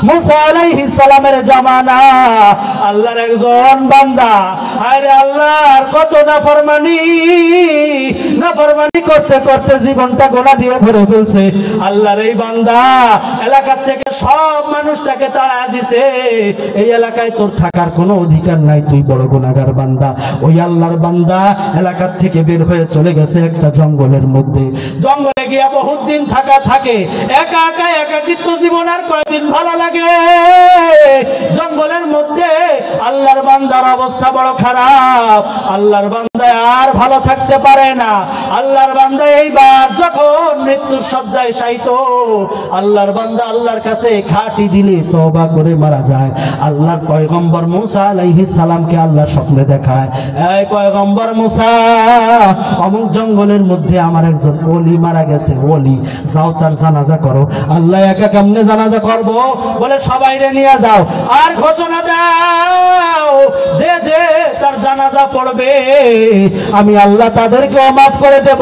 মুসা আলাইহিস সালামের জামানা আল্লাহর একজন বান্দা আরে আল্লাহর কত নাফরমানি করতে করতে জীবনটা গোনা দিয়ে ভরে ফেলছে। আল্লাহর এই বান্দা এলাকা থেকে সব মানুষটাকে তাড়া দিছে, এই এলাকায় তোর থাকার কোনো অধিকার নাই, তুই বড় গুনাহগার বান্দা। ওই আল্লাহর বান্দা এলাকার থেকে বের হয়ে চলে গেছে একটা জঙ্গলের মধ্যে। জঙ্গলে গিয়া বহুত দিন থাকে, একা একা একাকিত্ব জীবন আর কয়দিন ভালো লাগে। জঙ্গলের মধ্যে আল্লাহর বান্দার অবস্থা বড় খারাপ। আল্লাহর বান্দা আর ভালো থাকতে পারে না। আল্লাহর বান্দা এইবার যখন মৃত্যুর শয্যায় শায়িত, আল্লাহর বান্দা আল্লাহর কাছে খাঁটি দিলে তওবা করে মারা যায়। আল্লাহর পয়গম্বর মুসা আলাইহিস সালামকে আল্লাহ স্বপ্নে দেখায়, এই পয়গম্বর মুসা, অমুক জঙ্গলের মধ্যে আমার একজন ওলি মারা গেছে, ওলি, যাও তার জানাজা করো। আল্লাহ একা কেমনে জানাজা করব? বলে সবাইরে নিয়ে যাও আর ঘোষণা দাও যে যে তার জানাজা পড়বে আমি আল্লাহ তাদেরকেও মাফ করে দেব।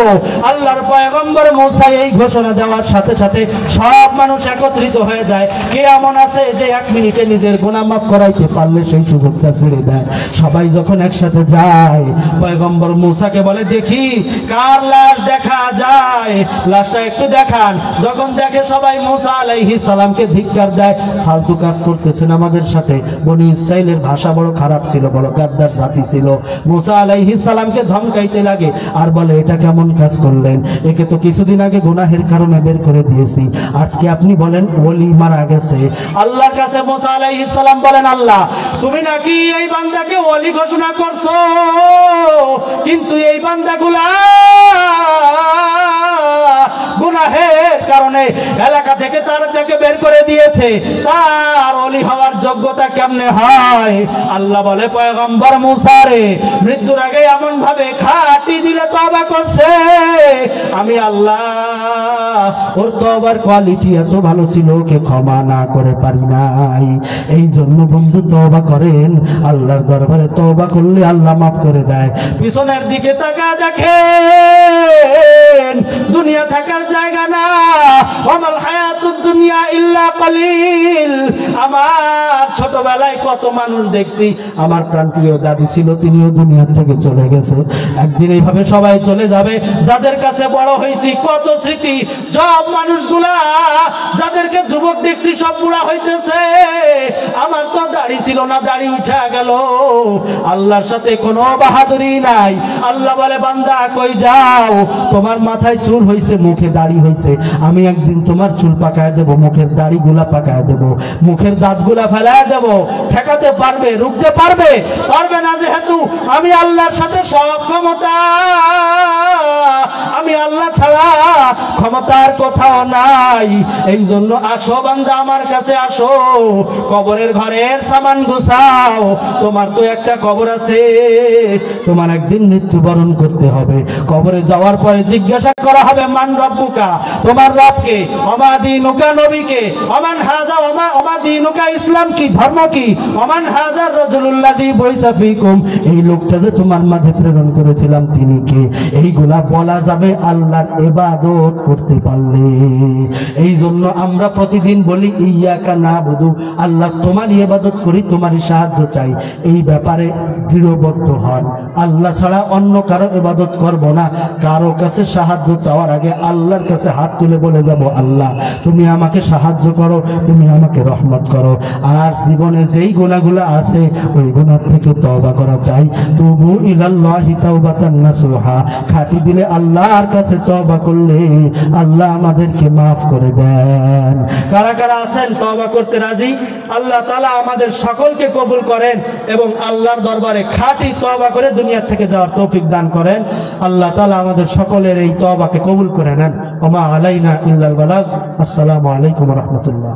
আল্লাহর পয়গম্বর মুসা এই ঘোষণা দেওয়ার সাথে সাথে সব মানুষ একত্রিত হয়ে যায়। কে এমন আছে যে 1 মিনিটে নিজের গুনাহ মাফ করাইতে পারলে সেই সুযোগটা ছেড়ে দেয়? সবাই যখন একসাথে যায়, পয়গম্বর মুসাকে বলে, দেখি কার লাশ দেখা যায়, লাশটা একটু দেখান। যখন দেখে সবাই মুসা আলাইহিস সালামকে ধিক্কার দেয়, ফালতু কাজ করতেছেন আমাদের সাথে। বনি ইসরাইলের ভাষা বড় খারাপ ছিল, বড় গাদ্দার জাতি ছিল। মুসা আলাইহিস সালামকে ধমকাইতে লাগে আর বলে, এটা কেমন কাজ করলেন? একে তো কিছুদিন আগে গুনাহের কারণে বের করে দিয়েছি, আজকে আপনি বলেন ওলি মারা গেছে। আল্লাহর কাছে মুসা আলাইহিস সালাম বলেন, আল্লাহ তুমি নাকি এই বান্দাকে ওলি ঘোষণা করছো, কিন্তু এই বান্দাগুলা গুনাহের কারণে এলাকা থেকে তার থেকে বের করে দিয়েছে, তার ওলি হওয়ার যোগ্যতা কেমনে হয়? আল্লাহ বলে, পয়গম্বর মুসা রে মৃত্যুর আগে এমন ভাবে খাঁটি দিলে তওবা করছে, আমি আল্লাহ ওর তওবার কোয়ালিটি এত ভালো ছিল ওকে ক্ষমা না করে পারি নাই। এই জন্য বন্ধু তওবা করেন, আল্লাহর দরবারে তওবা করলে আল্লাহ মাফ করে দেয়। পিছনের দিকে তাকা দেখেন, দুনিয়া থাকার জায়গা না। ওয়ামাল হায়াতুদ দুনিয়া ইল্লা কালিল। আমার ছোটবেলায় কত মানুষ দেখছি, আমার প্রান্তীয় দাদি ছিল, তিনিও দুনিয়া থেকে চলে গেছে। একদিন এইভাবে সবাই চলে যাবে। যাদের কাছে বড় হয়েছি, কত স্মৃতি, সব মানুষগুলা যাদেরকে যুবক দেখছি সব বুড়া হইতেছে। আমার তো দাড়ি ছিল না, দাড়ি উঠে গেল। আল্লাহর সাথে কোনো বাহাদুরি নাই। আল্লাহ বলে, বান্দা কই যাও? তোমার মাথায় চুল হইছে, মুখে দাড়ি হইছে, আমি একদিন তোমার চুল পাকায় দেব, মুখের দাড়ি গুলা পাকায় দেব, মুখের দাঁত গুলা ফেলায় দেব। ঠেকাতে পারবে? রুখতে পারবে? পারবে না, যেহেতু আমি আল্লাহর সাথে সব ক্ষমতা, আমি আল্লাহ ছাড়া ক্ষমতার কোথাও নাই। এই জন্য আসো বান্দা, আমার কাছে আসো, কবরের ঘরের সামান গুছাও। তোমার তো একটা কবর আছে, তোমার একদিন মৃত্যুবরণ করতে হবে। কবরে যাওয়ার পরে জিজ্ঞাসা করা হবে, মান রব্বুকা, তোমার রবকে, ওমা দীনুকা, নবীকে, ওমান হাযা, ওমা দীনুকা, ইসলাম কি, ধর্ম কি, ওমান হাযা রাজুলুল্লাযী বুইসা ফীকুম, এই লোকটা যে তোমার মাঝে প্রেরণ করেছিলাম তিনি কে? এইগুলা বলা যাবে আল্লাহর ইবাদত করতে পারলে। এই জন্য আমরা প্রতিদিন বলি, ইয়্যাকা না'বুদু, আল্লাহ তোমারই ইবাদত করি, তোমারই সাহায্য চাই। এই ব্যাপারে দৃঢ়বদ্ধ হন, আল্লাহ ছাড়া অন্য কারো ইবাদত করব না। কারো কাছে সাহায্য চাওয়ার আগে আল্লাহর কাছে হাত তুলে বলে যাব, আল্লাহ তুমি আমাকে সাহায্য করো, তুমি আমাকে রহমত করো। আর জীবনে যেই গুনাহগুলো আছে ওই গুনাহ থেকে তওবা করা চাই। তুবু ইলাল্লাহি তাওবাতান নাসুহা, খাঁটি দিলে আল্লাহর কাছে তওবা করলে আল্লাহ আমাদেরকে মাফ করে দেন। কারা কারা আছেন তওবা করতে রাজি? আল্লাহ তাআলা আমাদের সকলকে কবুল করেন এবং আল্লাহর দরবারে খাঁটি তওবা করে দুনিয়া থেকে যাওয়ার তৌফিক দান করেন। আল্লাহ তাআলা আমাদের সকলের এই তওবাকে কবুল করে নেন। ওমা আলাইনা ইল্লাল বালাগ। আসসালামু আলাইকুম ওয়া রাহমাতুল্লাহ।